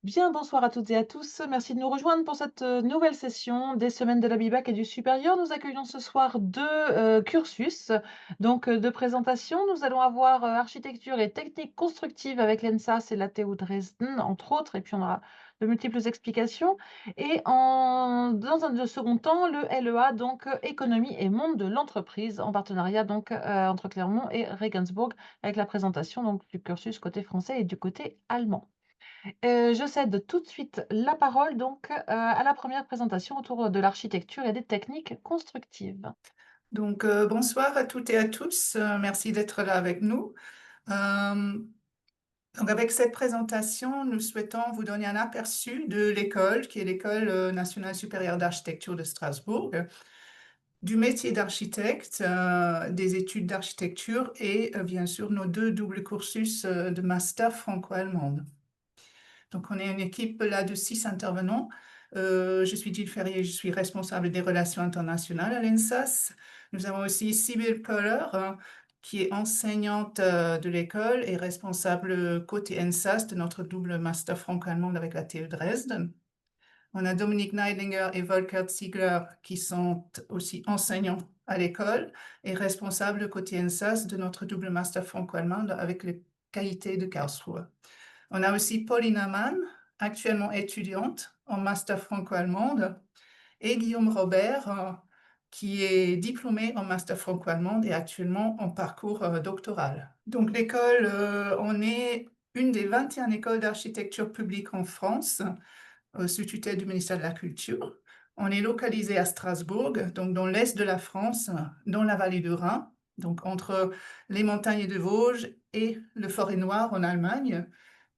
Bien, bonsoir à toutes et à tous. Merci de nous rejoindre pour cette nouvelle session des Semaines de la BIBAC et du supérieur. Nous accueillons ce soir deux cursus, donc deux présentations. Nous allons avoir architecture et technique constructive avec l'ENSAS et la TU Dresden, entre autres, et puis on aura de multiples explications. Et dans un second temps, le LEA, donc économie et monde de l'entreprise, en partenariat donc entre Clermont et Regensburg, avec la présentation donc du cursus côté français et du côté allemand. Je cède tout de suite la parole donc, à la première présentation autour de l'architecture et des techniques constructives. Bonsoir à toutes et à tous. Merci d'être là avec nous. Euh, avec cette présentation, nous souhaitons vous donner un aperçu de l'école, qui est l'École nationale supérieure d'architecture de Strasbourg, du métier d'architecte, des études d'architecture et bien sûr nos deux doubles cursus de master franco-allemande. Donc, on est une équipe là de 6 intervenants. Je suis Gilles Ferrier, je suis responsable des relations internationales à l'ENSAS. Nous avons aussi Sibylle Kohler, qui est enseignante de l'école et responsable côté ENSAS de notre double master franco-allemande avec la TU Dresden. On a Dominique Neidlinger et Volker Ziegler qui sont aussi enseignants à l'école et responsables côté ENSAS de notre double master franco-allemande avec les qualités de Karlsruhe. On a aussi Paulina Mann, actuellement étudiante en master franco-allemande, et Guillaume Robert, qui est diplômé en master franco-allemande et actuellement en parcours doctoral. Donc l'école, on est une des 21 écoles d'architecture publique en France, sous tutelle du ministère de la Culture. On est localisé à Strasbourg, donc dans l'est de la France, dans la vallée du Rhin, donc entre les montagnes de Vosges et le Forêt-Noire en Allemagne.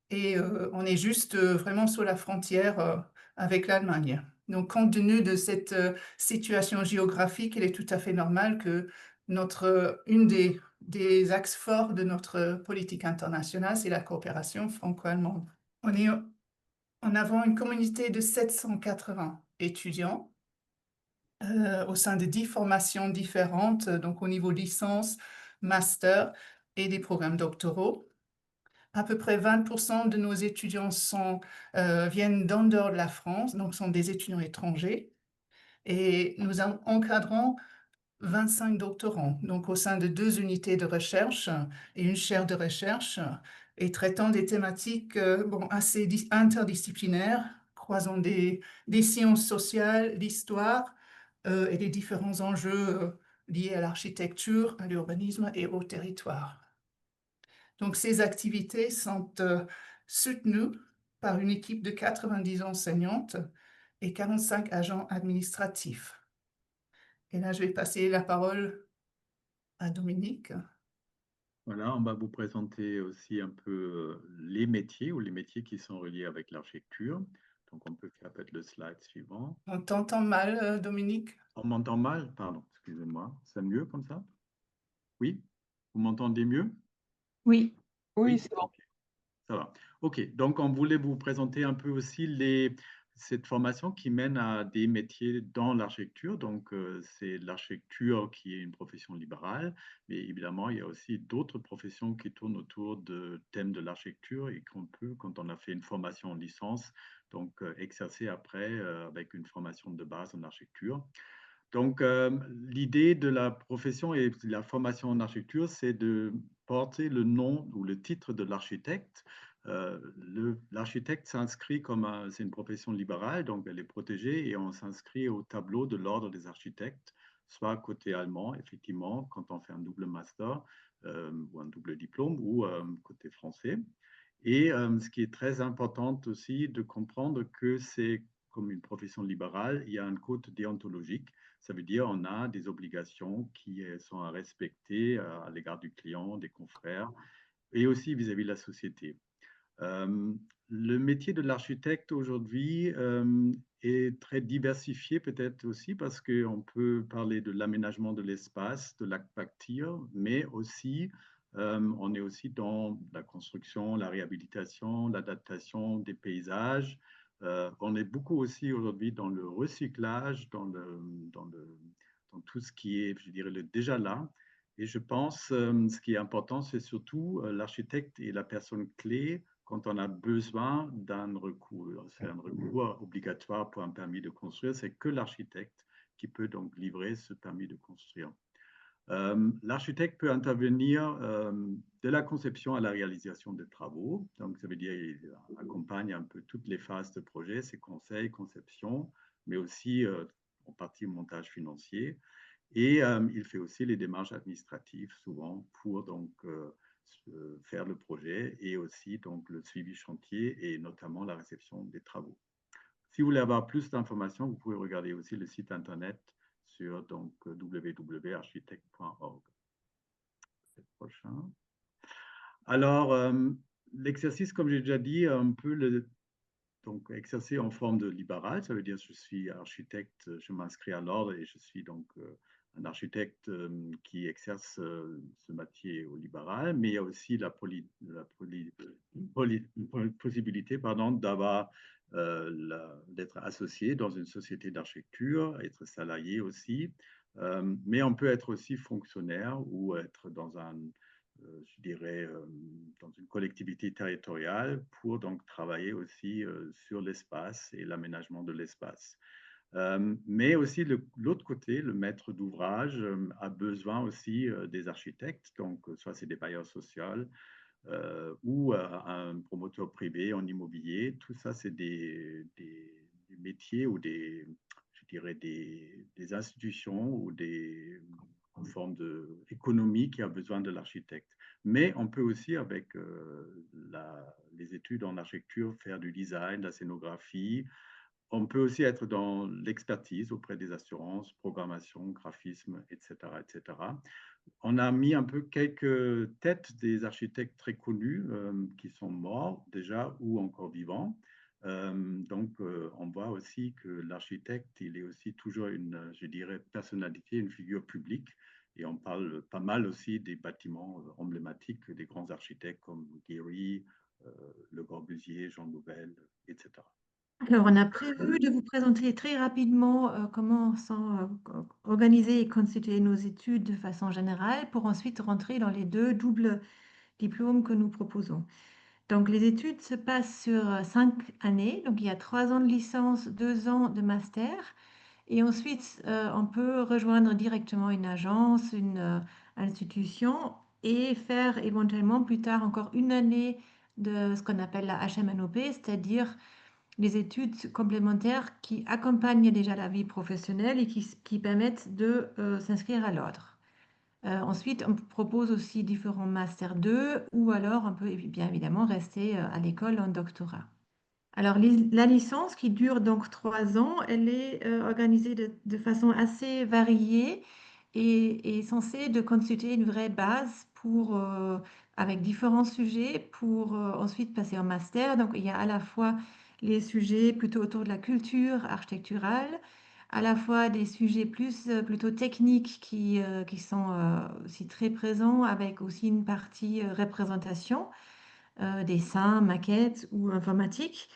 Et on est juste vraiment sur la frontière avec l'Allemagne. Donc, compte tenu de cette situation géographique, il est tout à fait normal que une des axes forts de notre politique internationale, c'est la coopération franco-allemande. En avons une communauté de 780 étudiants au sein de 10 formations différentes, donc au niveau licence, master et des programmes doctoraux. À peu près 20% de nos étudiants viennent d'en dehors de la France, donc sont des étudiants étrangers. Et nous encadrons 25 doctorants, donc au sein de 2 unités de recherche et une chaire de recherche, et traitant des thématiques assez interdisciplinaires, croisant des sciences sociales, l'histoire et les différents enjeux liés à l'architecture, à l'urbanisme et au territoire. Donc, ces activités sont soutenues par une équipe de 90 enseignantes et 45 agents administratifs. Et là, je vais passer la parole à Dominique. Voilà, on va vous présenter aussi un peu les métiers ou les métiers qui sont reliés avec l'architecture. Donc, on peut faire peut-être le slide suivant. On t'entend mal, Dominique? On m'entend mal? Pardon, excusez-moi. C'est mieux comme ça? Oui? Vous m'entendez mieux? Oui. Oui, Oui? c'est bon. Ok, ça va. Ok, donc on voulait vous présenter un peu aussi cette formation qui mène à des métiers dans l'architecture. Donc, c'est l'architecture qui est une profession libérale, mais évidemment, il y a aussi d'autres professions qui tournent autour de thèmes de l'architecture et qu'on peut, quand on a fait une formation en licence, donc exercer après avec une formation de base en architecture. Donc, l'idée de la profession et de la formation en architecture, c'est de porter le nom ou le titre de l'architecte. L'architecte s'inscrit c'est une profession libérale, donc elle est protégée et on s'inscrit au tableau de l'ordre des architectes, soit côté allemand, effectivement, quand on fait un double master ou un double diplôme, ou côté français. Et ce qui est très important aussi de comprendre que c'est comme une profession libérale, il y a un code déontologique. Ça veut dire on a des obligations qui sont à respecter à l'égard du client, des confrères et aussi vis-à-vis de la société. Euh, le métier de l'architecte aujourd'hui est très diversifié peut-être aussi parce qu'on peut parler de l'aménagement de l'espace, de l'acte-bâtir, mais aussi on est aussi dans la construction, la réhabilitation, l'adaptation des paysages. On est beaucoup aussi aujourd'hui dans le recyclage, dans tout ce qui est, je dirais, le déjà là. Et je pense, ce qui est important, c'est surtout l'architecte est la personne clé quand on a besoin d'un recours. C'est un recours obligatoire pour un permis de construire. C'est que l'architecte qui peut donc livrer ce permis de construire. L'architecte peut intervenir de la conception à la réalisation des travaux. Donc, ça veut dire qu'il accompagne un peu toutes les phases de projet, ses conseils, conception, mais aussi en partie montage financier. Et il fait aussi les démarches administratives, souvent, pour donc faire le projet et aussi donc le suivi chantier et notamment la réception des travaux. Si vous voulez avoir plus d'informations, vous pouvez regarder aussi le site internet sur donc www.architecte.org. Prochain. Alors, l'exercice, comme j'ai déjà dit, un peu donc exercer en forme de libéral, ça veut dire je suis architecte, je m'inscris à l'ordre et je suis donc un architecte qui exerce ce métier au libéral, mais il y a aussi la possibilité d'avoir d'être associé dans une société d'architecture, être salarié aussi, mais on peut être aussi fonctionnaire ou être dans je dirais, dans une collectivité territoriale pour donc travailler aussi sur l'espace et l'aménagement de l'espace. Mais aussi l'autre côté, le maître d'ouvrage a besoin aussi des architectes, donc soit c'est des bailleurs sociaux ou un promoteur privé en immobilier. Tout ça, c'est des métiers ou je dirais des institutions ou des formes d'économie qui a besoin de l'architecte. Mais on peut aussi, avec les études en architecture, faire du design, de la scénographie. On peut aussi être dans l'expertise auprès des assurances, programmation, graphisme, etc., etc. On a mis un peu quelques têtes des architectes très connus qui sont morts déjà ou encore vivants. Donc, on voit aussi que l'architecte, il est aussi toujours je dirais, personnalité, une figure publique. Et on parle pas mal aussi des bâtiments emblématiques des grands architectes comme Gehry, Le Corbusier, Jean Nouvel, etc. Alors, on a prévu de vous présenter très rapidement comment sont organisées et constituées nos études de façon générale pour ensuite rentrer dans les deux doubles diplômes que nous proposons. Donc, les études se passent sur 5 années. Donc, il y a 3 ans de licence, 2 ans de master. Et ensuite, on peut rejoindre directement une agence, une institution et faire éventuellement plus tard encore une année de ce qu'on appelle la HMNOP, c'est-à-dire les études complémentaires qui accompagnent déjà la vie professionnelle et qui permettent de s'inscrire à l'ordre. Ensuite, on propose aussi différents Master 2 ou alors on peut bien évidemment rester à l'école en doctorat. Alors, la licence qui dure donc 3 ans, elle est organisée de façon assez variée et est censée de constituer une vraie base avec différents sujets pour ensuite passer en master. Donc, il y a à la fois les sujets plutôt autour de la culture architecturale, à la fois des sujets plutôt techniques qui sont aussi très présents avec aussi une partie représentation, dessin, maquette ou informatique.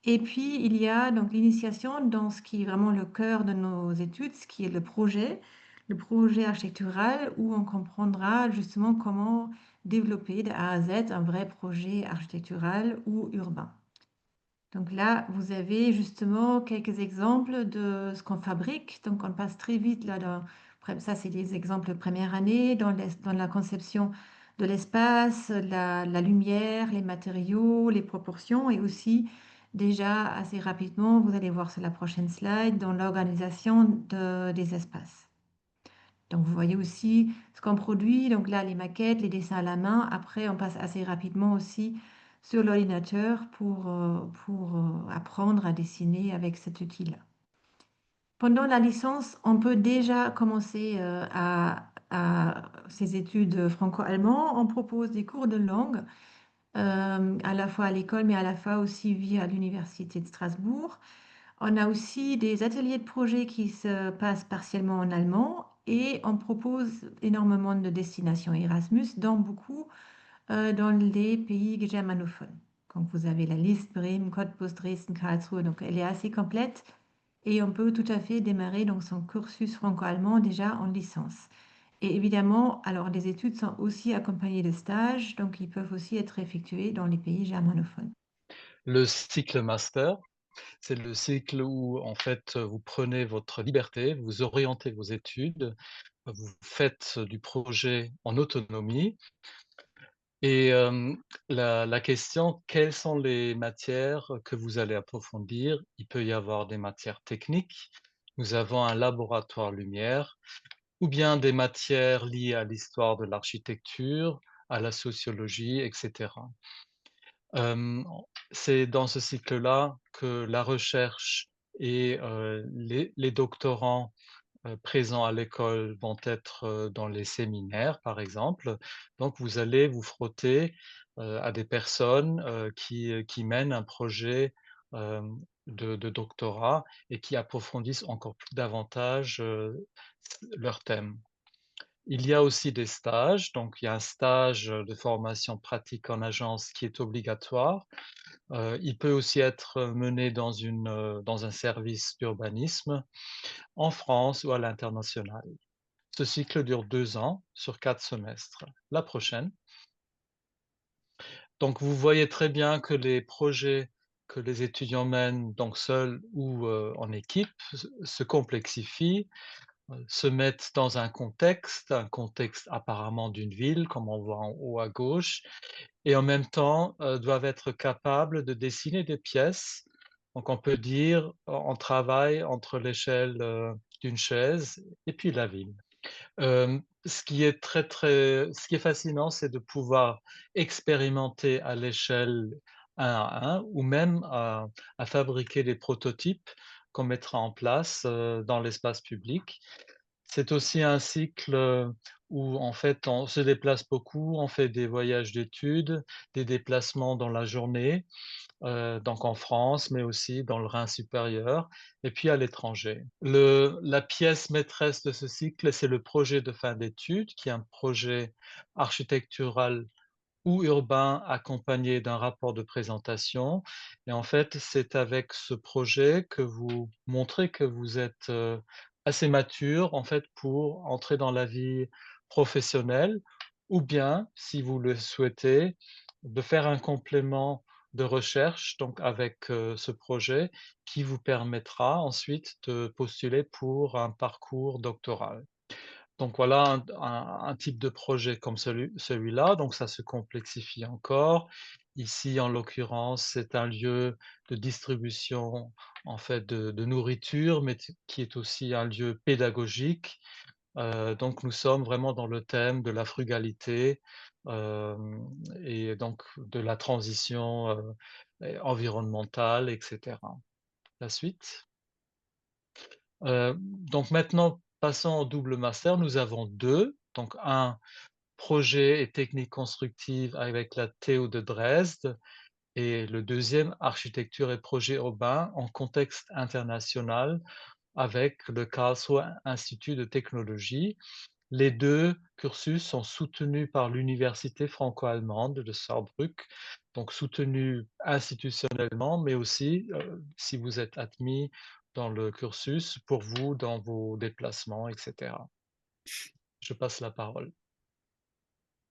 Et puis, il y a donc l'initiation dans ce qui est vraiment le cœur de nos études, ce qui est le projet architectural, où on comprendra justement comment développer de A à Z un vrai projet architectural ou urbain. Donc là, vous avez justement quelques exemples de ce qu'on fabrique. Donc, on passe très vite là. Ça, c'est des exemples de première année dans la conception de l'espace, la lumière, les matériaux, les proportions et aussi déjà assez rapidement, vous allez voir sur la prochaine slide, dans l'organisation des espaces. Donc, vous voyez aussi ce qu'on produit. Donc là, les maquettes, les dessins à la main. Après, on passe assez rapidement aussi sur l'ordinateur pour apprendre à dessiner avec cet outil-là. Pendant la licence, on peut déjà commencer à ces études franco-allemandes. On propose des cours de langue, à la fois à l'école, mais à la fois aussi via l'Université de Strasbourg. On a aussi des ateliers de projet qui se passent partiellement en allemand et on propose énormément de destinations Erasmus dans les pays germanophones. Donc vous avez la liste Bremen, Cottbus, Dresden, Karlsruhe, donc elle est assez complète et on peut tout à fait démarrer donc son cursus franco-allemand déjà en licence. Et évidemment, alors les études sont aussi accompagnées de stages, donc ils peuvent aussi être effectués dans les pays germanophones. Le cycle master, c'est le cycle où, en fait, vous prenez votre liberté, vous orientez vos études, vous faites du projet en autonomie et la question: quelles sont les matières que vous allez approfondir? Il peut y avoir des matières techniques. Nous avons un laboratoire lumière ou bien des matières liées à l'histoire de l'architecture, à la sociologie et cetera. Hem, c'est dans ce cycle-là que la recherche et les doctorants, présents à l'école vont être, dans les séminaires, par exemple. Donc vous allez vous frotter, à des personnes, qui mènent un projet, de doctorat et qui approfondissent encore plus davantage, leur thème. Il y a aussi des stages, donc il y a un stage, de formation pratique en agence qui est obligatoire. Il peut aussi être mené dans un service d'urbanisme en France ou à l'international. Ce cycle dure 2 ans sur 4 semestres. La prochaine. Donc vous voyez très bien que les projets que les étudiants mènent, donc seuls ou en équipe, se complexifient, se mettent dans un contexte apparemment d'une ville, comme on voit en haut à gauche, et en même temps, doivent être capables de dessiner des pièces. Donc on peut dire, on travaille entre l'échelle, d'une chaise et puis la ville. Ce qui est fascinant, c'est de pouvoir expérimenter à l'échelle 1 à 1 ou même à fabriquer des prototypes qu'on mettra en place, dans l'espace public. C'est aussi un cycle, où en fait on se déplace beaucoup, on fait des voyages d'études, des déplacements dans la journée, donc en France, mais aussi dans le Rhin supérieur et puis à l'étranger. La pièce maîtresse de ce cycle, c'est le projet de fin d'études, qui est un projet architectural ou urbain accompagné d'un rapport de présentation et en fait, c'est avec ce projet que vous montrez que vous êtes, assez mature, en fait, pour entrer dans la vie professionnelle ou bien, si vous le souhaitez, de faire un complément de recherche, donc avec, ce projet qui vous permettra ensuite de postuler pour un parcours doctoral. Donc voilà un type de projet comme celui-là, donc ça se complexifie encore. Ici, en l'occurrence, c'est un lieu de distribution, en fait, de nourriture, mais qui est aussi un lieu pédagogique. Donc nous sommes vraiment dans le thème de la frugalité, et donc de la transition, environnementale et cetera. La suite. Donc maintenant, passons au double master. Nous avons 2, donc un projet et technique constructive avec la TU de Dresde et le deuxième, architecture et projet urbain en contexte international avec le Karlsruhe Institut de technologie. Les 2 cursus sont soutenus par l'université franco-allemande de Saarbrück, donc soutenus institutionnellement, mais aussi, si vous êtes admis dans le cursus, pour vous dans vos déplacements et cetera. Je passe la parole.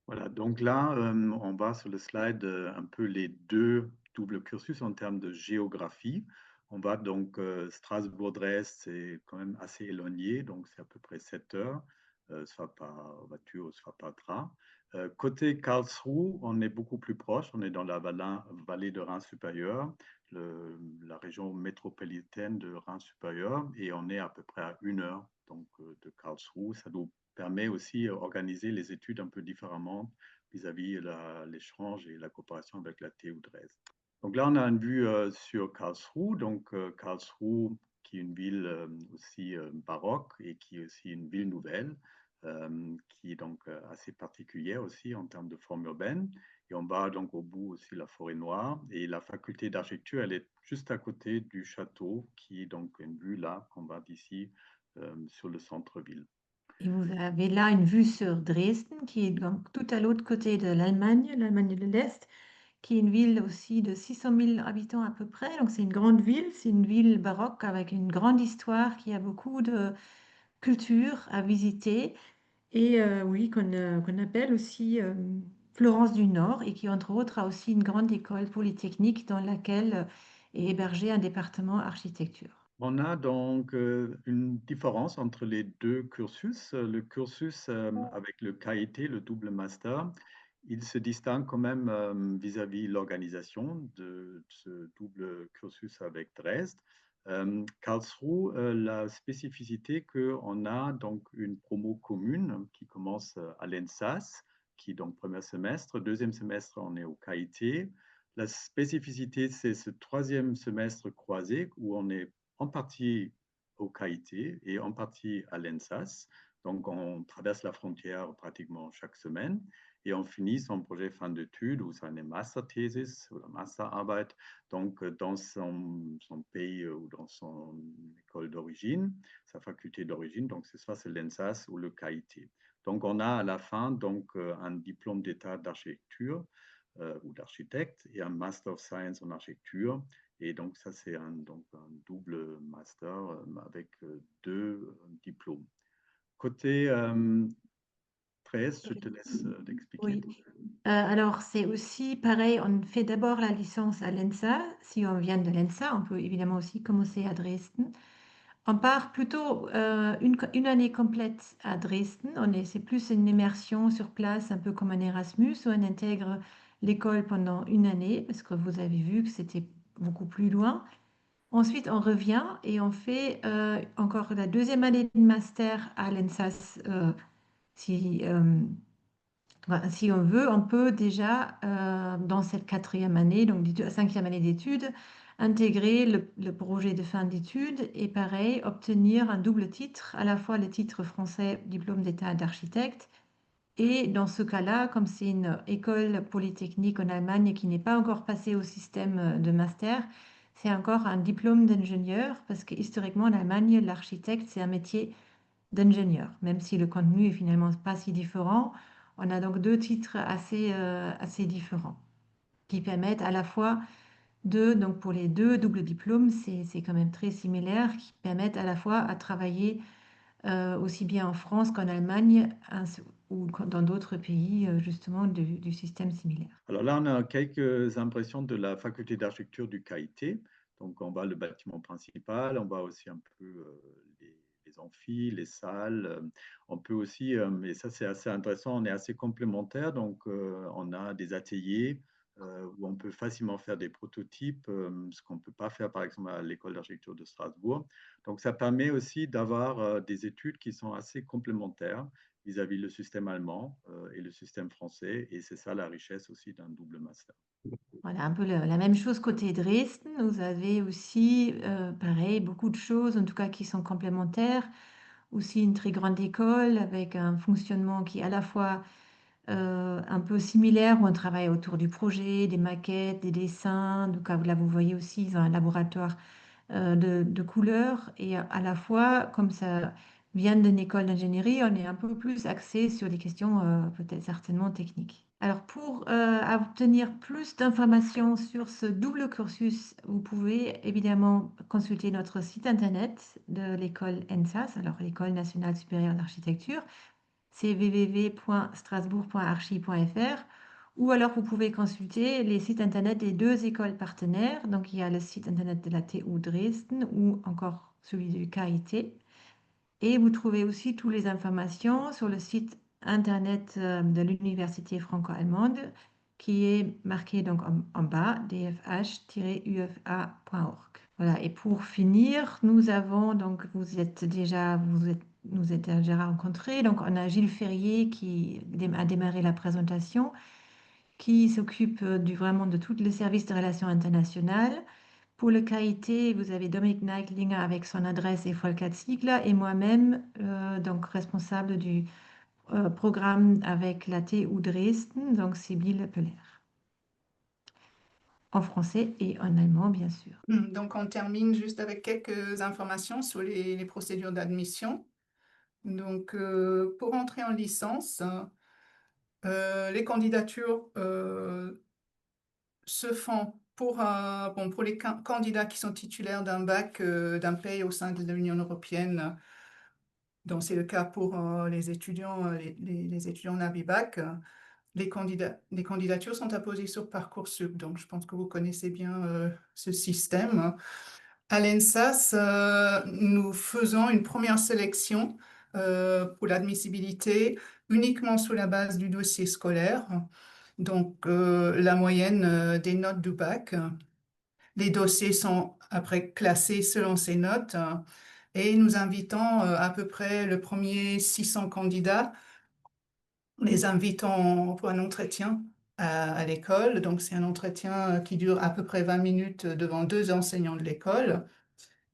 Voilà, donc là, on voit sur le slide un peu les deux doubles cursus en termes de géographie. On voit donc Strasbourg-Dresde, c'est quand même assez éloigné, donc c'est à peu près 7 heures, soit par voiture, soit par train. Côté Karlsruhe, on est beaucoup plus proche, on est dans la vallée de Rhin supérieur, la région métropolitaine de Rhin supérieur, et on est à peu près à 1 heure donc, de Karlsruhe. Ça nous permet aussi d'organiser les études un peu différemment vis-à-vis l'échange et la coopération avec la TU Dresde. Donc là, on a une vue sur Karlsruhe. Donc Karlsruhe, qui est une ville aussi baroque et qui est aussi une ville nouvelle, qui est donc assez particulière aussi en termes de forme urbaine. Et on va donc au bout aussi la forêt noire. Et la faculté d'architecture, elle est juste à côté du château, qui est donc une vue là qu'on va d'ici sur le centre-ville. Et vous avez là une vue sur Dresden, qui est donc tout à l'autre côté de l'Allemagne de l'Est, qui est une ville aussi de 600 000 habitants à peu près. Donc c'est une grande ville, c'est une ville baroque avec une grande histoire qui a beaucoup de culture à visiter. Et oui, qu'on appelle aussi Florence du Nord et qui, entre autres, a aussi une grande école polytechnique dans laquelle est hébergé un département architecture. On a donc une différence entre les deux cursus. Le cursus avec le KIT, le double master, il se distingue quand même vis-à-vis l'organisation de ce double cursus avec Dresde. Karlsruhe, la spécificité qu'on a donc une promo commune qui commence à l'ENSAS, qui est donc premier semestre. Deuxième semestre, on est au KIT. La spécificité, c'est ce troisième semestre croisé où on est en partie au KIT et en partie à l'ENSAS. Donc, on traverse la frontière pratiquement chaque semaine et on finit son projet fin d'études ou seine Masterthesis ou Masterarbeit, donc dans son pays ou dans son école d'origine, sa faculté d'origine. Donc, c'est soit c'est l'ENSAS ou le KIT. Donc, on a à la fin donc, un diplôme d'état d'architecture ou d'architecte et un Master of Science en architecture. Et donc, ça, c'est donc un double master avec deux diplômes. Côté 13, je te laisse l'expliquer. Oui. Alors, c'est aussi pareil, on fait d'abord la licence à l'ENSA. Si on vient de l'ENSA, on peut évidemment aussi commencer à Dresden. On part plutôt une année complète à Dresden. C'est plus une immersion sur place, un peu comme un Erasmus, où on intègre l'école pendant une année, parce que vous avez vu que c'était beaucoup plus loin. Ensuite, on revient et on fait encore la deuxième année de master à l'ENSAS. Si, si on veut, on peut déjà, dans cette quatrième année, donc cinquième année d'études, intégrer le projet de fin d'études et pareil, obtenir un double titre, à la fois le titre français diplôme d'état d'architecte et dans ce cas-là, comme c'est une école polytechnique en Allemagne qui n'est pas encore passée au système de master, c'est encore un diplôme d'ingénieur parce que historiquement en Allemagne, l'architecte, c'est un métier d'ingénieur, même si le contenu est finalement pas si différent. On a donc deux titres assez différents qui permettent à la fois donc pour les deux doubles diplômes, c'est quand même très similaire, qui permettent à la fois à travailler aussi bien en France qu'en Allemagne ou dans d'autres pays justement du système similaire. Alors là, on a quelques impressions de la faculté d'architecture du KIT. Donc, on voit le bâtiment principal, on voit aussi un peu les amphis, les salles. On peut aussi, et ça c'est assez intéressant, on est assez complémentaires. Donc, on a des ateliers où on peut facilement faire des prototypes, ce qu'on ne peut pas faire par exemple à l'école d'architecture de Strasbourg. Donc, ça permet aussi d'avoir des études qui sont assez complémentaires vis-à-vis le système allemand et le système français. Et c'est ça la richesse aussi d'un double master. Voilà, un peu la même chose côté Dresden. Vous avez aussi, pareil, beaucoup de choses, en tout cas qui sont complémentaires. Aussi une très grande école avec un fonctionnement qui est à la fois un peu similaire, où on travaille autour du projet, des maquettes, des dessins. Donc là, vous voyez aussi, ils ont un laboratoire de couleurs. Et à la fois, comme ça vient d'une école d'ingénierie, on est un peu plus axé sur des questions peut-être certainement techniques. Alors, pour obtenir plus d'informations sur ce double cursus, vous pouvez évidemment consulter notre site internet de l'école ENSAS, alors l'École nationale supérieure d'architecture, c'est www.strasbourg.archi.fr, ou alors vous pouvez consulter les sites internet des deux écoles partenaires. Donc il y a le site internet de la TU Dresden ou encore celui du KIT. Et vous trouvez aussi toutes les informations sur le site internet de l'Université franco-allemande qui est marqué donc en bas, dfh-ufa.org. Voilà, et pour finir, nous avons, donc nous êtes déjà rencontrés, donc on a Gilles Ferrier qui a démarré la présentation, qui s'occupe vraiment de tout le service de relations internationales. Pour le KIT, vous avez Dominik Neidlinger avec son adresse et Volker Ziegler et moi-même, donc responsable du programme avec la TU Dresden, donc Sibylle Peller. En français et en allemand, bien sûr. Donc, on termine juste avec quelques informations sur les procédures d'admission. Donc, pour entrer en licence, les candidatures se font pour les candidats qui sont titulaires d'un bac d'un pays au sein de l'Union européenne Donc, c'est le cas pour les étudiants, les étudiants Navibac. Les candidatures sont apposées sur Parcoursup. Donc, je pense que vous connaissez bien ce système. À l'ENSAS, nous faisons une première sélection pour l'admissibilité uniquement sur la base du dossier scolaire. Donc, la moyenne des notes du bac. Les dossiers sont après classés selon ces notes et nous invitons à peu près le premier 600 candidats, les invitons pour un entretien à l'école. Donc, c'est un entretien qui dure à peu près 20 minutes devant 2 enseignants de l'école.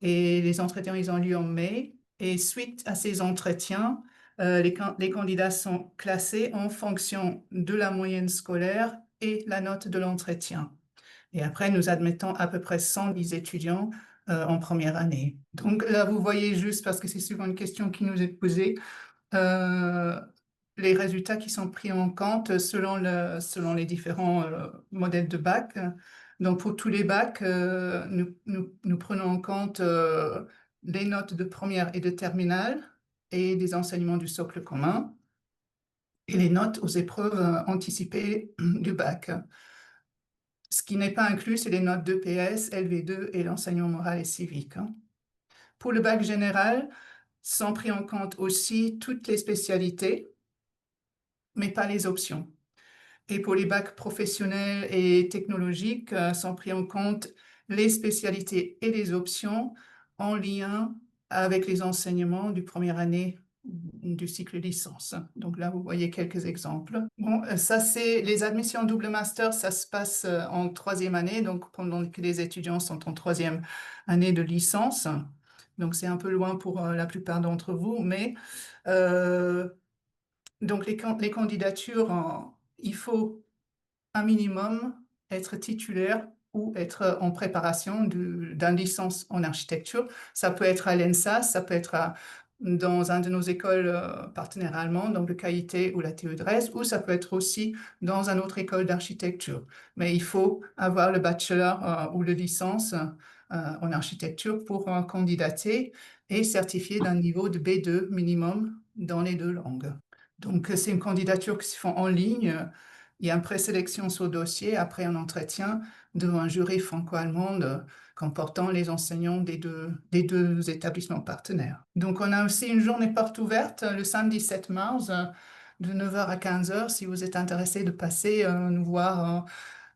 Et les entretiens, ils ont lieu en mai. Et suite à ces entretiens, les candidats sont classés en fonction de la moyenne scolaire et la note de l'entretien. Et après, nous admettons à peu près 110 étudiants en première année. Donc là, vous voyez juste, parce que c'est souvent une question qui nous est posée, euh, les résultats qui sont pris en compte selon les différents modèles de bac. Donc pour tous les bacs, nous prenons en compte les notes de première et de terminale et des enseignements du socle commun et les notes aux épreuves anticipées du bac. Ce qui n'est pas inclus, c'est les notes d'EPS, LV2 et l'enseignement moral et civique. Pour le bac général, sont pris en compte aussi toutes les spécialités, mais pas les options. Et pour les bacs professionnels et technologiques, sont pris en compte les spécialités et les options en lien avec les enseignements du première année du cycle licence. Donc là, vous voyez quelques exemples. Bon, ça c'est les admissions double master, ça se passe en troisième année, donc pendant que les étudiants sont en troisième année de licence. Donc c'est un peu loin pour la plupart d'entre vous, mais donc les candidatures, il faut un minimum être titulaire ou être en préparation d'une licence en architecture. Ça peut être à l'ENSA, ça peut être dans un de nos écoles partenaires allemandes, donc le KIT ou la TU Dresde, ou ça peut être aussi dans une autre école d'architecture. Mais il faut avoir le bachelor ou le licence en architecture pour candidater et certifié d'un niveau de B2 minimum dans les 2 langues. Donc, c'est une candidature qui se fait en ligne. Il y a une présélection sur dossier, après un entretien devant un jury franco-allemand comportant les enseignants des deux établissements partenaires. Donc, on a aussi une journée porte ouverte le samedi 7 mars de 9h à 15h si vous êtes intéressé de passer nous voir.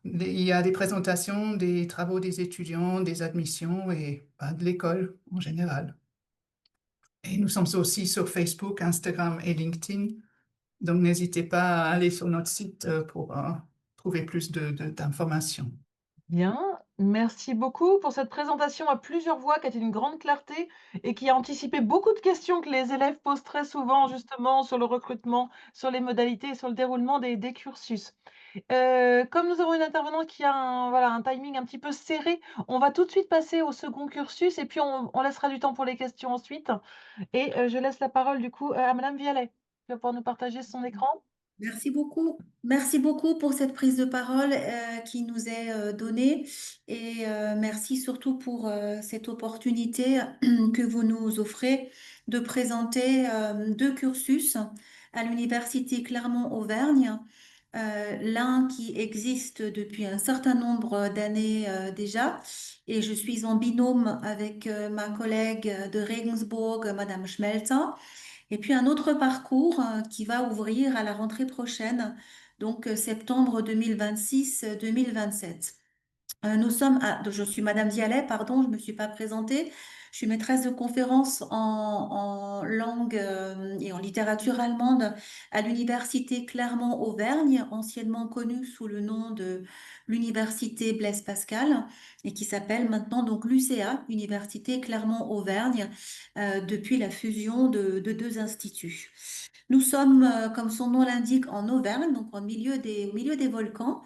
Il y a des présentations, des travaux des étudiants, des admissions et de l'école en général. Et nous sommes aussi sur Facebook, Instagram et LinkedIn. Donc, n'hésitez pas à aller sur notre site pour trouver plus d'informations. Bien, merci beaucoup pour cette présentation à plusieurs voix qui a été d'une grande clarté et qui a anticipé beaucoup de questions que les élèves posent très souvent justement sur le recrutement, sur les modalités et sur le déroulement des cursus. Comme nous avons une intervenante qui a un timing un petit peu serré, on va tout de suite passer au second cursus et puis on laissera du temps pour les questions ensuite. Et je laisse la parole du coup à Madame Vialet, qui va pouvoir nous partager son écran. Merci beaucoup. Merci beaucoup pour cette prise de parole qui nous est donnée et merci surtout pour cette opportunité que vous nous offrez de présenter 2 cursus à l'Université Clermont-Auvergne. L'un qui existe depuis un certain nombre d'années déjà et je suis en binôme avec ma collègue de Regensburg, Madame Schmelzer. Et puis un autre parcours qui va ouvrir à la rentrée prochaine, donc septembre 2026-2027. Je suis Madame Dialet, pardon, je ne me suis pas présentée. Je suis maîtresse de conférences en langue et en littérature allemande à l'Université Clermont-Auvergne, anciennement connue sous le nom de l'Université Blaise Pascal et qui s'appelle maintenant donc l'UCA, Université Clermont-Auvergne, depuis la fusion de 2 instituts. Nous sommes, comme son nom l'indique, en Auvergne, donc au milieu des volcans.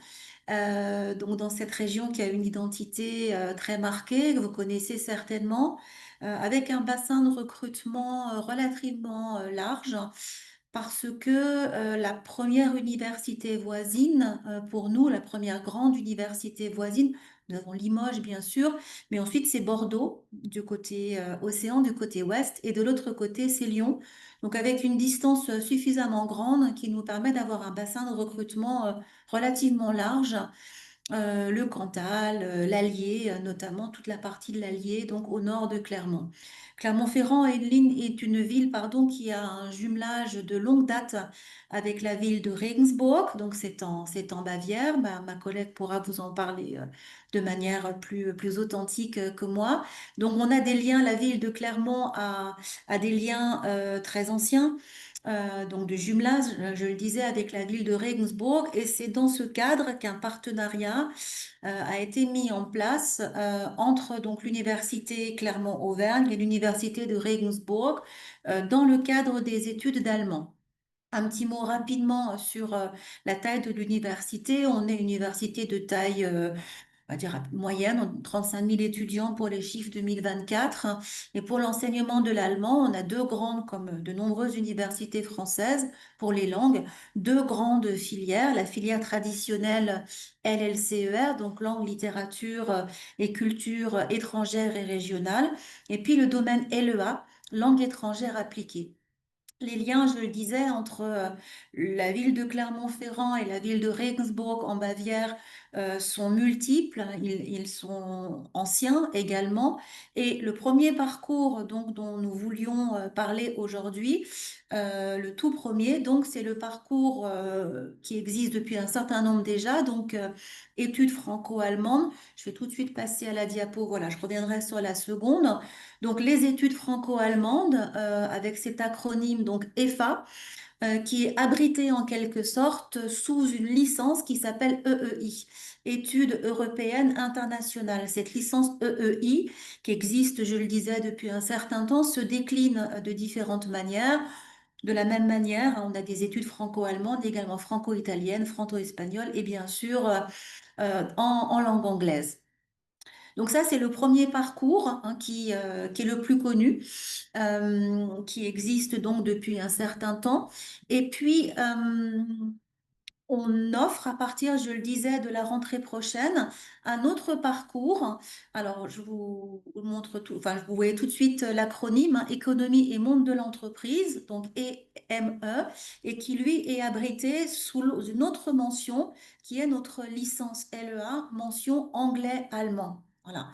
Donc dans cette région qui a une identité très marquée, que vous connaissez certainement, avec un bassin de recrutement relativement large, parce que la première université voisine, pour nous, la première grande université voisine, Nous avons Limoges, bien sûr, mais ensuite c'est Bordeaux du côté océan, du côté ouest, et de l'autre côté c'est Lyon. Donc avec une distance suffisamment grande qui nous permet d'avoir un bassin de recrutement relativement large, le Cantal, l'Allier, notamment toute la partie de l'Allier, donc au nord de Clermont. Clermont-Ferrand est une ville, pardon, qui a un jumelage de longue date avec la ville de Regensburg, donc c'est en Bavière. Ma collègue pourra vous en parler de manière plus authentique que moi. Donc on a des liens, la ville de Clermont a des liens très anciens. Donc de jumelage, je le disais, avec la ville de Regensburg, et c'est dans ce cadre qu'un partenariat a été mis en place entre donc l'université Clermont-Auvergne et l'université de Regensburg dans le cadre des études d'allemand. Un petit mot rapidement sur la taille de l'université. On est une université de taille on va dire moyenne, 35 000 étudiants pour les chiffres 2024. Et pour l'enseignement de l'allemand, on a deux grandes, comme de nombreuses universités françaises, pour les langues, deux grandes filières. La filière traditionnelle LLCER, donc langue, littérature et culture étrangère et régionale. Et puis le domaine LEA, langue étrangère appliquée. Les liens, je le disais, entre la ville de Clermont-Ferrand et la ville de Regensburg en Bavière sont multiples, ils sont anciens également. Et le premier parcours donc, dont nous voulions parler aujourd'hui, le tout premier, donc c'est le parcours qui existe depuis un certain nombre déjà, donc études franco-allemandes. Je vais tout de suite passer à la diapo, voilà, je reviendrai sur la seconde. Donc, les études franco-allemandes, avec cet acronyme donc EFA, qui est abrité en quelque sorte sous une licence qui s'appelle EEI, Études européennes internationales. Cette licence EEI, qui existe, je le disais, depuis un certain temps, se décline de différentes manières. De la même manière, on a des études franco-allemandes, également franco-italiennes, franco-espagnoles et bien sûr en langue anglaise. Donc ça, c'est le premier parcours hein, qui est le plus connu, qui existe donc depuis un certain temps. Et puis, on offre à partir, je le disais, de la rentrée prochaine, un autre parcours. Alors, je vous montre tout, enfin, vous voyez tout de suite l'acronyme, hein, Économie et monde de l'entreprise, donc EME, et qui lui est abrité sous une autre mention, qui est notre licence LEA, mention anglais-allemand. Voilà.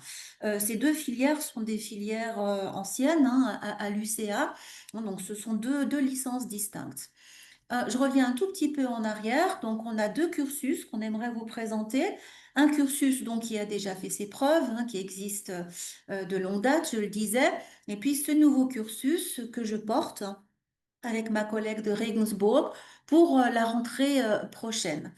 Ces deux filières sont des filières anciennes hein, à l'UCA, donc ce sont deux licences distinctes. Je reviens un tout petit peu en arrière. Donc, on a deux cursus qu'on aimerait vous présenter. Un cursus donc, qui a déjà fait ses preuves, hein, qui existe de longue date, je le disais. Et puis, ce nouveau cursus que je porte avec ma collègue de Regensburg pour la rentrée prochaine.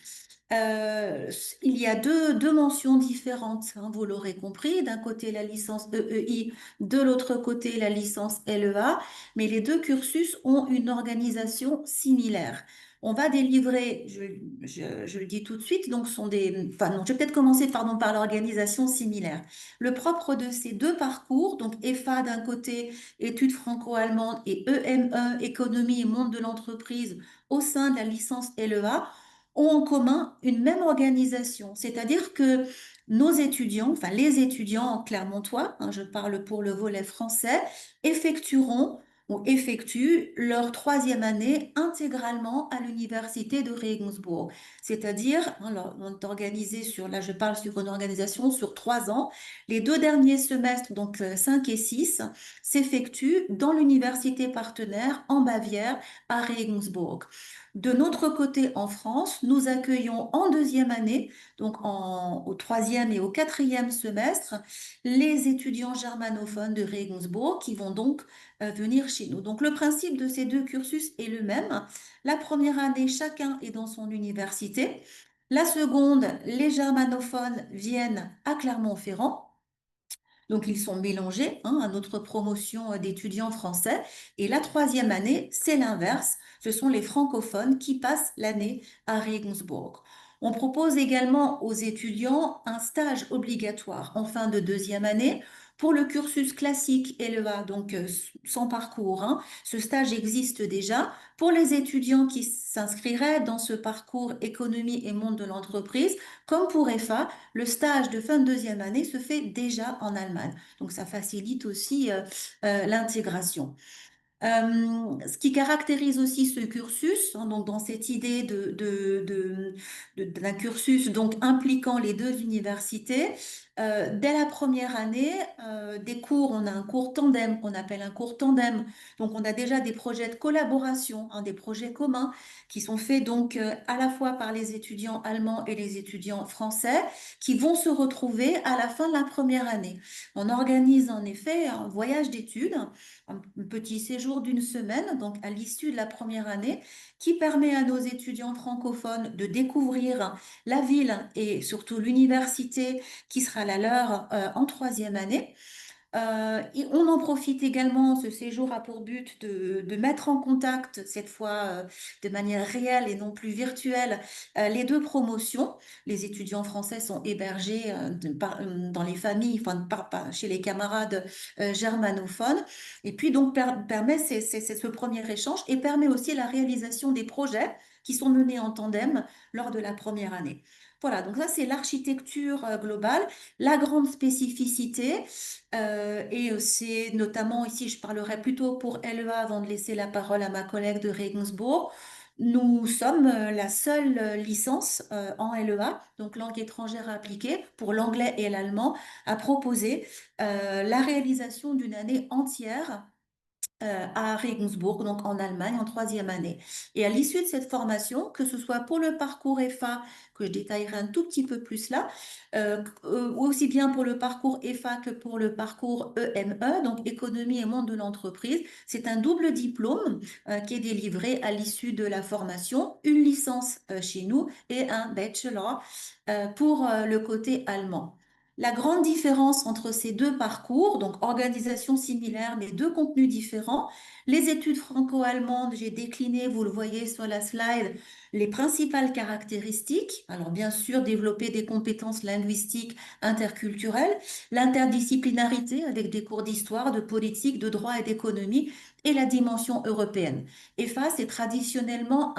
Il y a deux mentions différentes, hein, vous l'aurez compris. D'un côté, la licence EEI, de l'autre côté, la licence LEA. Mais les deux cursus ont une organisation similaire. On va délivrer, je le dis tout de suite, donc sont des. Enfin, non, je vais peut-être commencer pardon, par l'organisation similaire. Le propre de ces deux parcours, donc EFA d'un côté, études franco-allemandes, et EME, économie et monde de l'entreprise, au sein de la licence LEA, ont en commun une même organisation, c'est-à-dire que nos étudiants, enfin les étudiants clermontois, hein, je parle pour le volet français, effectueront ou effectuent leur troisième année intégralement à l'université de Regensburg. C'est-à-dire, alors, on est organisé sur, là je parle sur une organisation sur 3 ans, les 2 derniers semestres, donc 5 et 6, s'effectuent dans l'université partenaire en Bavière à Regensburg. De notre côté, en France, nous accueillons en deuxième année, donc au troisième et au quatrième semestre, les étudiants germanophones de Regensburg qui vont donc venir chez nous. Donc le principe de ces deux cursus est le même. La première année, chacun est dans son université. La seconde, les germanophones viennent à Clermont-Ferrand. Donc, ils sont mélangés hein, à notre promotion d'étudiants français. Et la troisième année, c'est l'inverse. Ce sont les francophones qui passent l'année à Regensburg. On propose également aux étudiants un stage obligatoire en fin de deuxième année Pour le cursus classique LEA, donc sans parcours, hein, ce stage existe déjà. Pour les étudiants qui s'inscriraient dans ce parcours économie et monde de l'entreprise, comme pour EFA, le stage de fin de deuxième année se fait déjà en Allemagne. Donc ça facilite aussi l'intégration. Ce qui caractérise aussi ce cursus, hein, donc dans cette idée d'un cursus donc impliquant les deux universités, dès la première année, des cours, on a un cours tandem qu'on appelle un cours tandem. Donc on a déjà des projets de collaboration, hein, des projets communs qui sont faits donc à la fois par les étudiants allemands et les étudiants français qui vont se retrouver à la fin de la première année. On organise en effet un voyage d'études, un petit séjour d'une semaine, donc à l'issue de la première année, qui permet à nos étudiants francophones de découvrir la ville et surtout l'université qui sera la leur en troisième année. Et on en profite également, ce séjour a pour but de mettre en contact, cette fois de manière réelle et non plus virtuelle, les deux promotions. Les étudiants français sont hébergés dans les familles, enfin, chez les camarades germanophones. Et puis donc permet ce premier échange et permet aussi la réalisation des projets qui sont menés en tandem lors de la première année. Voilà, donc ça c'est l'architecture globale. La grande spécificité, et c'est notamment ici, je parlerai plutôt pour LEA avant de laisser la parole à ma collègue de Regensburg. Nous sommes la seule licence en LEA, donc langue étrangère appliquée, pour l'anglais et l'allemand, à proposer la réalisation d'une année entière à Regensburg, donc en Allemagne, en troisième année. Et à l'issue de cette formation, que ce soit pour le parcours EFA, que je détaillerai un tout petit peu plus là, aussi bien pour le parcours EFA que pour le parcours EME, donc économie et monde de l'entreprise, c'est un double diplôme qui est délivré à l'issue de la formation, une licence chez nous et un bachelor pour le côté allemand. La grande différence entre ces deux parcours, donc organisation similaire mais deux contenus différents, les études franco-allemandes, j'ai décliné, vous le voyez sur la slide, les principales caractéristiques. Alors bien sûr, développer des compétences linguistiques interculturelles, l'interdisciplinarité avec des cours d'histoire, de politique, de droit et d'économie et la dimension européenne. EFA, c'est traditionnellement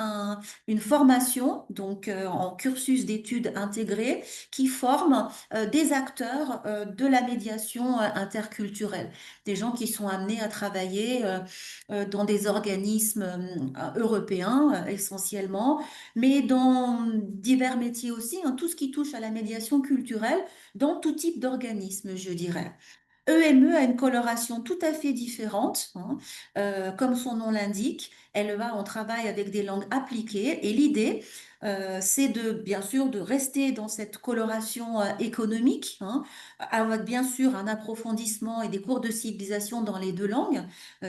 une formation, donc en cursus d'études intégrées, qui forme des acteurs de la médiation interculturelle, des gens qui sont amenés à travailler dans des organismes européens essentiellement, mais dans divers métiers aussi, hein, tout ce qui touche à la médiation culturelle, dans tout type d'organisme, je dirais. EME a une coloration tout à fait différente, hein, comme son nom l'indique. LEA, on travaille avec des langues appliquées et l'idée, c'est bien sûr de rester dans cette coloration économique, hein, avec bien sûr un approfondissement et des cours de civilisation dans les deux langues.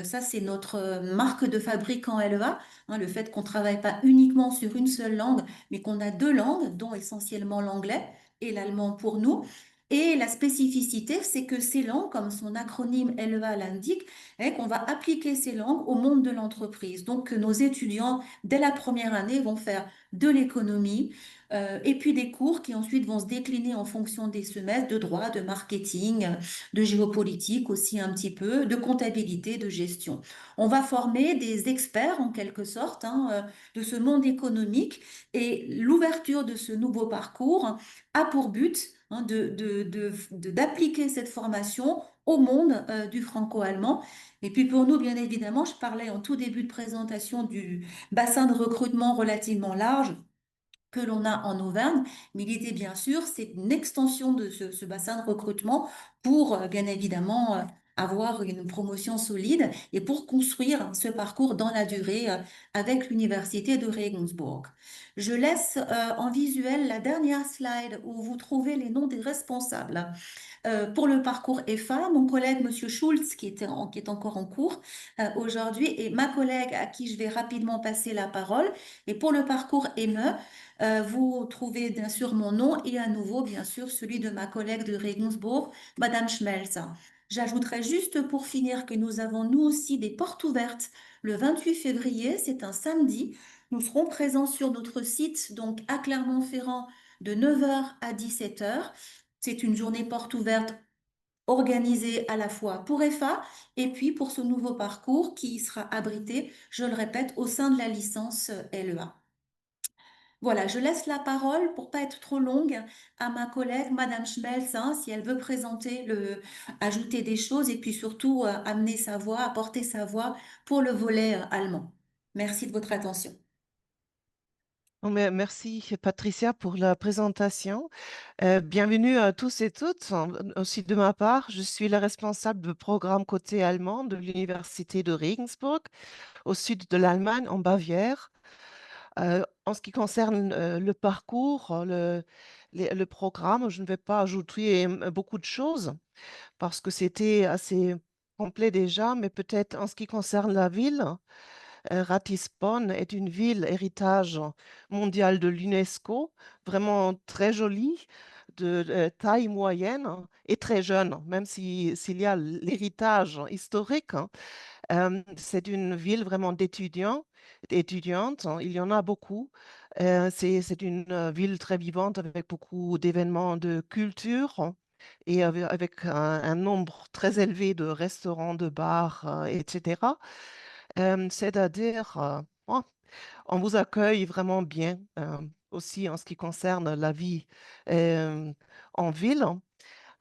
Ça, c'est notre marque de fabrique en LEA, hein, le fait qu'on ne travaille pas uniquement sur une seule langue, mais qu'on a deux langues, dont essentiellement l'anglais et l'allemand pour nous. Et la spécificité, c'est que ces langues, comme son acronyme LEA l'indique, est qu'on va appliquer ces langues au monde de l'entreprise. Donc, nos étudiants, dès la première année, vont faire de l'économie et puis des cours qui ensuite vont se décliner en fonction des semestres de droit, de marketing, de géopolitique aussi un petit peu, de comptabilité, de gestion. On va former des experts en quelque sorte hein, de ce monde économique et l'ouverture de ce nouveau parcours a pour but hein, d'appliquer cette formation au monde du franco-allemand. Et puis pour nous, bien évidemment, je parlais en tout début de présentation du bassin de recrutement relativement large que l'on a en Auvergne, mais l'idée, bien sûr, c'est une extension de ce bassin de recrutement pour, bien évidemment, avoir une promotion solide et pour construire ce parcours dans la durée avec l'Université de Regensburg. Je laisse en visuel la dernière slide où vous trouvez les noms des responsables. Pour le parcours EFA, mon collègue Monsieur Schulz, qui est encore en cours aujourd'hui, et ma collègue à qui je vais rapidement passer la parole. Et pour le parcours EME, vous trouvez bien sûr mon nom et à nouveau, bien sûr, celui de ma collègue de Regensburg, Madame Schmelz. J'ajouterai juste pour finir que nous avons nous aussi des portes ouvertes le 28 février, c'est un samedi. Nous serons présents sur notre site, donc à Clermont-Ferrand, de 9h à 17h. C'est une journée porte ouverte organisé à la fois pour EFA et puis pour ce nouveau parcours qui sera abrité, je le répète, au sein de la licence LEA. Voilà, je laisse la parole pour pas être trop longue à ma collègue Madame Schmelz, hein, si elle veut ajouter des choses et puis surtout amener sa voix, apporter sa voix pour le volet allemand. Merci de votre attention. Oh, merci Patricia pour la présentation. Bienvenue à tous et toutes. Aussi de ma part, je suis la responsable du programme côté allemand de l'Université de Regensburg, au sud de l'Allemagne, en Bavière. En ce qui concerne le parcours, le programme, je ne vais pas ajouter beaucoup de choses parce que c'était assez complet déjà, mais peut-être en ce qui concerne la ville. Ratisbonne est une ville héritage mondial de l'UNESCO, vraiment très jolie, de taille moyenne et très jeune, même s'il y a l'héritage historique. C'est une ville vraiment étudiantes, hein, il y en a beaucoup. C'est une ville très vivante avec beaucoup d'événements de culture, hein, et avec un nombre très élevé de restaurants, de bars, etc. C'est-à-dire, oh, on vous accueille vraiment bien, aussi en ce qui concerne la vie euh, en ville.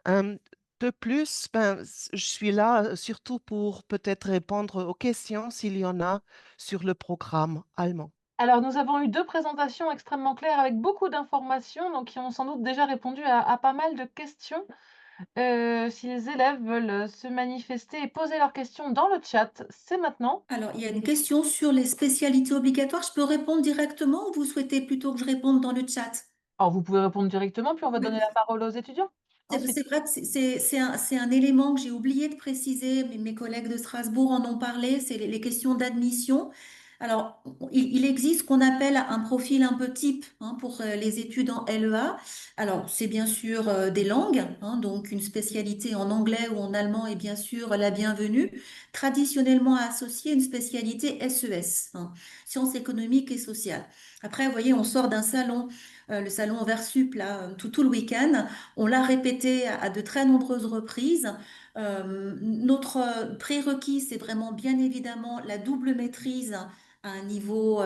Euh, de plus, je suis là surtout pour peut-être répondre aux questions s'il y en a sur le programme allemand. Alors, nous avons eu 2 présentations extrêmement claires avec beaucoup d'informations, donc qui ont sans doute déjà répondu à pas mal de questions. Si les élèves veulent se manifester et poser leurs questions dans le chat, c'est maintenant. Alors, il y a une question sur les spécialités obligatoires. Je peux répondre directement ou vous souhaitez plutôt que je réponde dans le chat? Alors, vous pouvez répondre directement, puis on va donner la parole aux étudiants ensuite. C'est vrai que c'est un élément que j'ai oublié de préciser, mais mes collègues de Strasbourg en ont parlé, c'est les questions d'admission. Alors, il existe ce qu'on appelle un profil un peu type, hein, pour les études en LEA. Alors, c'est bien sûr des langues, hein, donc une spécialité en anglais ou en allemand est bien sûr la bienvenue, traditionnellement associée à une spécialité SES, hein, sciences économiques et sociales. Après, vous voyez, on sort d'un salon, le salon Versup, là, tout le week-end. On l'a répété à de très nombreuses reprises. Notre prérequis, c'est vraiment bien évidemment la double maîtrise à un niveau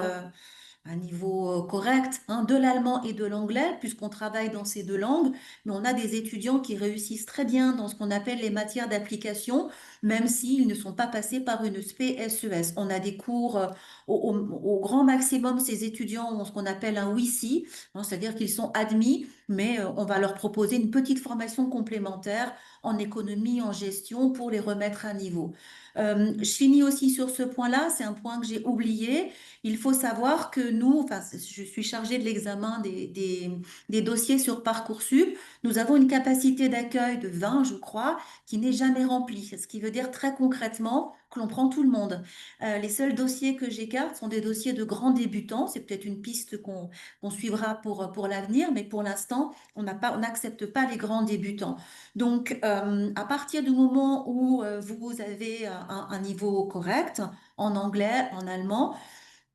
correct, hein, de l'allemand et de l'anglais, puisqu'on travaille dans ces deux langues, mais on a des étudiants qui réussissent très bien dans ce qu'on appelle les matières d'application, même s'ils ne sont pas passés par une spé SES. On a des cours au grand maximum, ces étudiants ont ce qu'on appelle un WICI, hein, c'est-à-dire qu'ils sont admis, mais on va leur proposer une petite formation complémentaire en économie, en gestion, pour les remettre à niveau. Je finis aussi sur ce point-là, c'est un point que j'ai oublié. Il faut savoir que nous, enfin, je suis chargée de l'examen des dossiers sur Parcoursup. Nous avons une capacité d'accueil de 20, je crois, qui n'est jamais remplie. Ce qui veut dire très concrètement que l'on prend tout le monde. Les seuls dossiers que j'écarte sont des dossiers de grands débutants. C'est peut-être une piste qu'on suivra pour l'avenir, mais pour l'instant, on n'accepte pas les grands débutants. Donc, à partir du moment où vous avez un niveau correct en anglais, en allemand,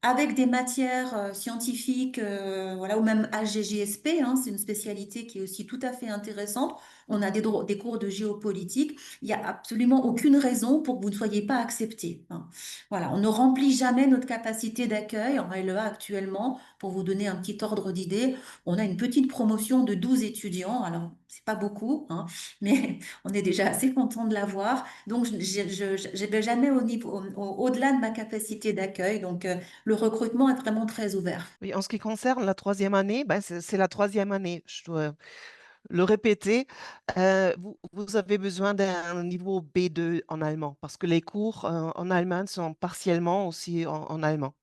avec des matières scientifiques, voilà, ou même AGGSP, hein, c'est une spécialité qui est aussi tout à fait intéressante. On a des cours de géopolitique. Il n'y a absolument aucune raison pour que vous ne soyez pas accepté, hein. Voilà, on ne remplit jamais notre capacité d'accueil en LEA actuellement. Pour vous donner un petit ordre d'idée, on a une petite promotion de 12 étudiants. Alors, c'est pas beaucoup, hein, mais on est déjà assez content de l'avoir. Donc, je vais jamais au-delà de ma capacité d'accueil. Donc, le recrutement est vraiment très ouvert. Oui, en ce qui concerne la troisième année, c'est la troisième année. Je dois le répéter. Vous avez besoin d'un niveau B2 en allemand parce que les cours en allemand sont partiellement aussi en allemand.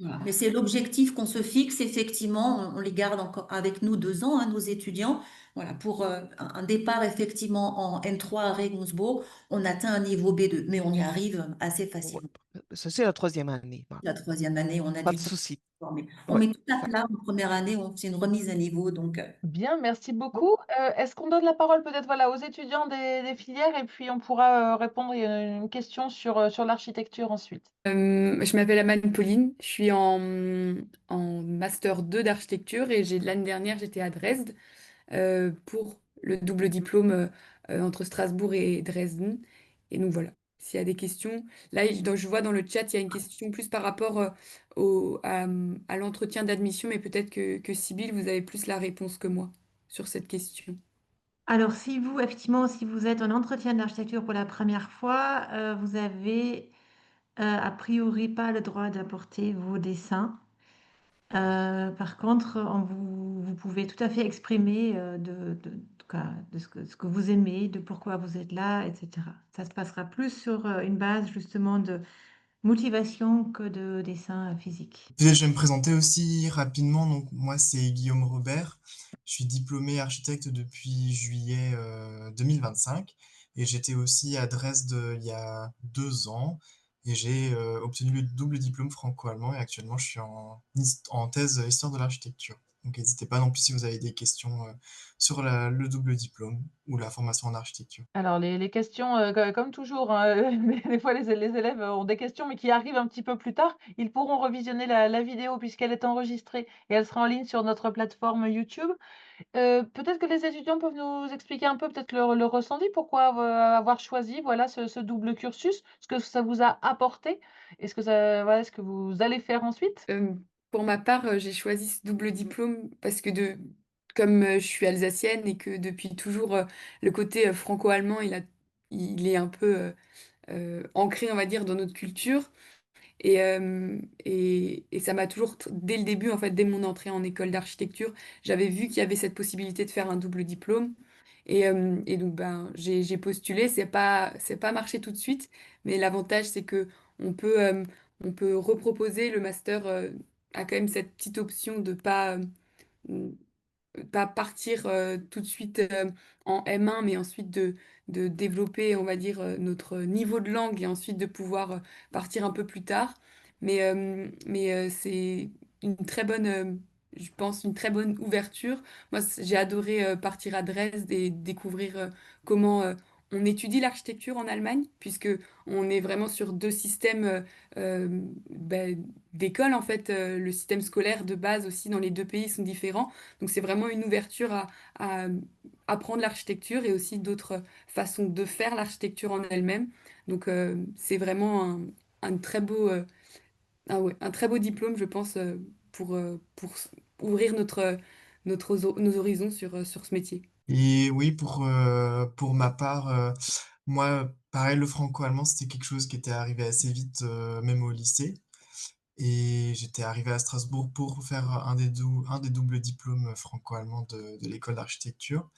Voilà. Mais c'est l'objectif qu'on se fixe, effectivement. On les garde encore avec nous 2 ans, hein, nos étudiants. Voilà, pour un départ effectivement en N3 à Regensburg, on atteint un niveau B2, mais on y arrive assez facilement. Ça, c'est la troisième année. Voilà. La troisième année, on a Pas du de temps souci. pour former. On Ouais. met tout à plat en première année, on fait une remise à niveau. Donc, Bien, merci beaucoup. Est-ce qu'on donne la parole peut-être voilà, aux étudiants des filières et puis on pourra répondre à une question sur l'architecture ensuite. Je m'appelle Amane Pauline, je suis en master 2 d'architecture et l'année dernière j'étais à Dresde pour le double diplôme entre Strasbourg et Dresden. Et donc voilà, s'il y a des questions. Là, je vois dans le chat, il y a une question plus par rapport à l'entretien d'admission, mais peut-être que Sybille, vous avez plus la réponse que moi sur cette question. Alors, effectivement, si vous êtes en entretien d'architecture pour la première fois, vous avez a priori pas le droit d'apporter vos dessins. Par contre, vous pouvez tout à fait exprimer de ce que vous aimez, de pourquoi vous êtes là, etc. Ça se passera plus sur une base justement de motivation que de dessin physique. Je vais me présenter aussi rapidement. Donc, moi, c'est Guillaume Robert. Je suis diplômé architecte depuis juillet 2025 et j'étais aussi à Dresde il y a 2 ans et j'ai obtenu le double diplôme franco-allemand et actuellement je suis en thèse histoire de l'architecture. Donc, n'hésitez pas non plus si vous avez des questions sur le double diplôme ou la formation en architecture. Alors les questions, comme toujours, hein, des fois les élèves ont des questions, mais qui arrivent un petit peu plus tard. Ils pourront revisionner la vidéo puisqu'elle est enregistrée et elle sera en ligne sur notre plateforme YouTube. Peut-être que les étudiants peuvent nous expliquer un peu peut-être le ressenti, pourquoi avoir choisi, voilà, ce double cursus? Ce que ça vous a apporté? Est-ce que ça voilà, ce que vous allez faire ensuite? Pour ma part, j'ai choisi ce double diplôme parce que comme je suis alsacienne et que depuis toujours, le côté franco-allemand, il est un peu ancré, on va dire, dans notre culture. Et ça m'a toujours, dès le début, en fait, dès mon entrée en école d'architecture, j'avais vu qu'il y avait cette possibilité de faire un double diplôme. Et donc, ben, j'ai postulé. C'est pas marché tout de suite, mais l'avantage, c'est que on peut, euh, on peut reproposer. Le master a quand même cette petite option de pas partir tout de suite en M1, mais ensuite de développer, on va dire, notre niveau de langue et ensuite de pouvoir partir un peu plus tard. Mais c'est une très bonne, je pense, une très bonne ouverture. Moi, j'ai adoré partir à Dresde et découvrir comment on étudie l'architecture en Allemagne, puisque on est vraiment sur deux systèmes d'école, en fait. Le système scolaire de base aussi dans les deux pays sont différents. Donc c'est vraiment une ouverture à apprendre l'architecture et aussi d'autres façons de faire l'architecture en elle-même. Donc c'est vraiment un très beau, ouais, un très beau diplôme, je pense, pour ouvrir nos horizons sur ce métier. Et oui, pour ma part, moi, pareil, le franco-allemand, c'était quelque chose qui était arrivé assez vite, même au lycée. Et j'étais arrivé à Strasbourg pour faire un des doubles diplômes franco-allemands de l'école d'architecture.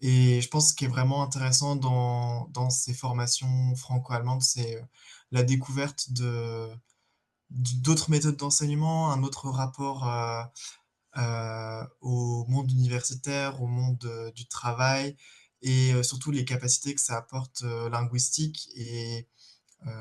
Et je pense ce qui est vraiment intéressant dans ces formations franco-allemandes, c'est la découverte d'autres méthodes d'enseignement, un autre rapport au monde universitaire, au monde du travail et surtout les capacités que ça apporte linguistiques et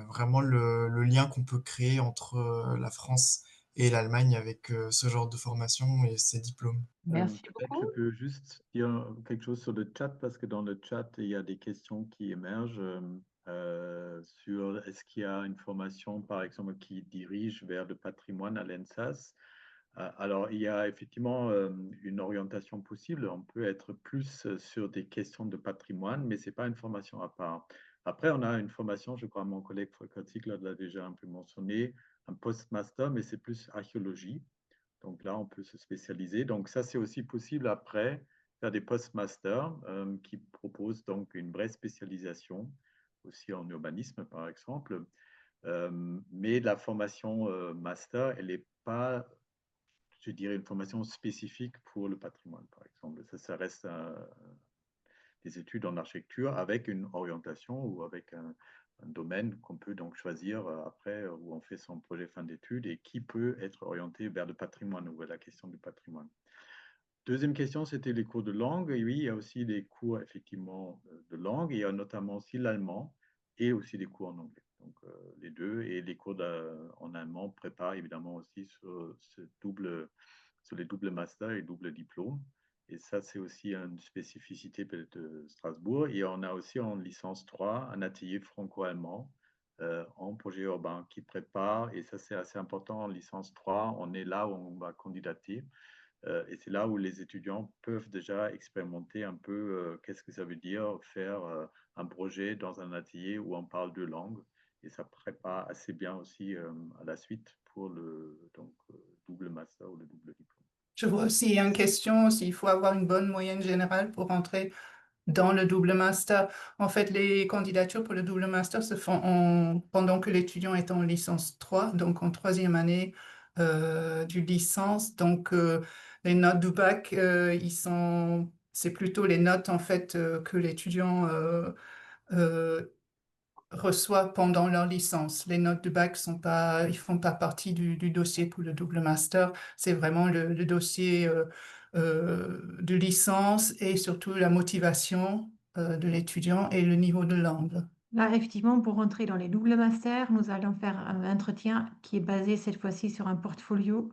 vraiment le lien qu'on peut créer entre la France et l'Allemagne avec ce genre de formation et ces diplômes. Merci Peut-être je beaucoup. peux juste dire quelque chose sur le chat parce que dans le chat, il y a des questions qui émergent sur est-ce qu'il y a une formation, par exemple, qui dirige vers le patrimoine à l'ENSAS. Alors, il y a effectivement une orientation possible. On peut être plus sur des questions de patrimoine, mais ce n'est pas une formation à part. Après, on a une formation, je crois, mon collègue Fréquentic l'a déjà un peu mentionné, un postmaster, mais c'est plus archéologie. Donc là, on peut se spécialiser. Donc ça, c'est aussi possible après faire des postmasters qui proposent donc une vraie spécialisation, aussi en urbanisme, par exemple. Mais la formation master, elle n'est pas, je dirais, une formation spécifique pour le patrimoine, par exemple. Ça reste des études en architecture avec une orientation ou avec un domaine qu'on peut donc choisir après où on fait son projet fin d'études et qui peut être orienté vers le patrimoine ou vers la question du patrimoine. Deuxième question, c'était les cours de langue. Et oui, il y a aussi des cours effectivement de langue. Il y a notamment aussi l'allemand et aussi des cours en anglais. Donc les deux et les cours en allemand préparent évidemment aussi sur les doubles masters et doubles diplômes. Et ça, c'est aussi une spécificité de Strasbourg. Et on a aussi en licence 3 un atelier franco-allemand en projet urbain qui prépare. Et ça, c'est assez important en licence 3. On est là où on va candidater. Et c'est là où les étudiants peuvent déjà expérimenter un peu qu'est-ce que ça veut dire faire un projet dans un atelier où on parle deux langues. Et ça prépare assez bien aussi à la suite pour le double master ou le double diplôme. Je vois aussi une question s'il faut avoir une bonne moyenne générale pour entrer dans le double master. En fait, les candidatures pour le double master se font pendant que l'étudiant est en licence 3, donc en troisième année du licence. Donc, les notes du bac, c'est plutôt les notes en fait que l'étudiant reçoit pendant leur licence. Les notes du bac ils font pas partie du dossier pour le double master. C'est vraiment le dossier de licence et surtout la motivation de l'étudiant et le niveau de langue. Là, effectivement, pour rentrer dans les doubles masters, nous allons faire un entretien qui est basé cette fois-ci sur un portfolio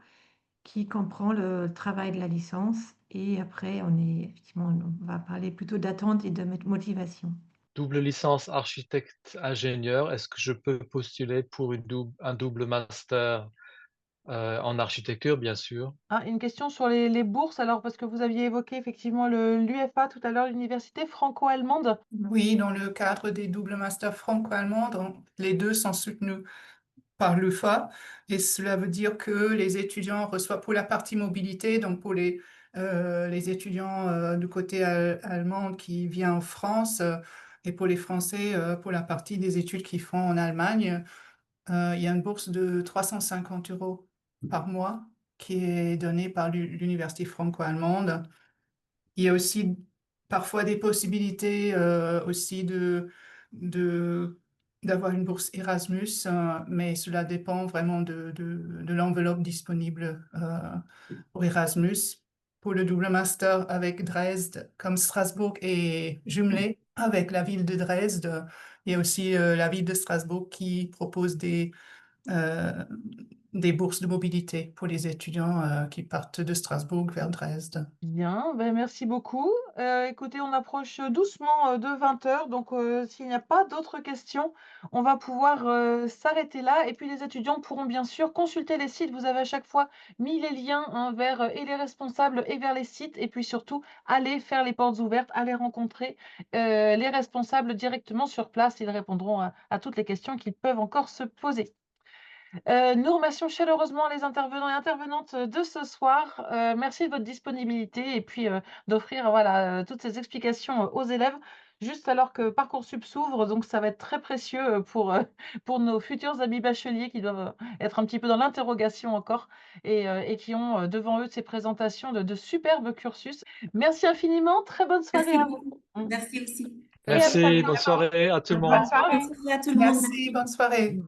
qui comprend le travail de la licence. Et après, effectivement, on va parler plutôt d'attente et de motivation. Double licence architecte-ingénieur, est-ce que je peux postuler pour un double master en architecture, bien sûr? Ah, une question sur les bourses, alors, parce que vous aviez évoqué effectivement l'UFA tout à l'heure, l'université franco-allemande. Oui, dans le cadre des doubles masters franco-allemands, les deux sont soutenus par l'UFA, et cela veut dire que les étudiants reçoivent pour la partie mobilité, donc pour les étudiants du côté allemand qui viennent en France et pour les Français pour la partie des études qu'ils font en Allemagne, il y a une bourse de 350 € par mois qui est donnée par l'université franco-allemande. Il y a aussi parfois des possibilités aussi d'avoir une bourse Erasmus, mais cela dépend vraiment de l'enveloppe disponible pour Erasmus. Pour le double master avec Dresde, comme Strasbourg est jumelé avec la ville de Dresde, il y a aussi la ville de Strasbourg qui propose des bourses de mobilité pour les étudiants qui partent de Strasbourg vers Dresde. Bien, ben merci beaucoup. Écoutez, on approche doucement de 20h, donc s'il n'y a pas d'autres questions, on va pouvoir s'arrêter là. Et puis les étudiants pourront bien sûr consulter les sites. Vous avez à chaque fois mis les liens hein, vers et les responsables et vers les sites. Et puis surtout, aller faire les portes ouvertes, aller rencontrer les responsables directement sur place. Ils répondront à toutes les questions qu'ils peuvent encore se poser. Nous remercions chaleureusement les intervenants et intervenantes de ce soir. Merci de votre disponibilité et puis d'offrir voilà, toutes ces explications aux élèves, juste alors que Parcoursup s'ouvre. Donc, ça va être très précieux pour nos futurs amis bacheliers qui doivent être un petit peu dans l'interrogation encore et qui ont devant eux ces présentations de superbes cursus. Merci infiniment. Très bonne soirée Merci à beaucoup. vous. Merci aussi. Et à très Merci, bientôt. bonne soirée à tout le monde. Bonne soirée. Bonne soirée à tout le monde. Merci, bonne soirée.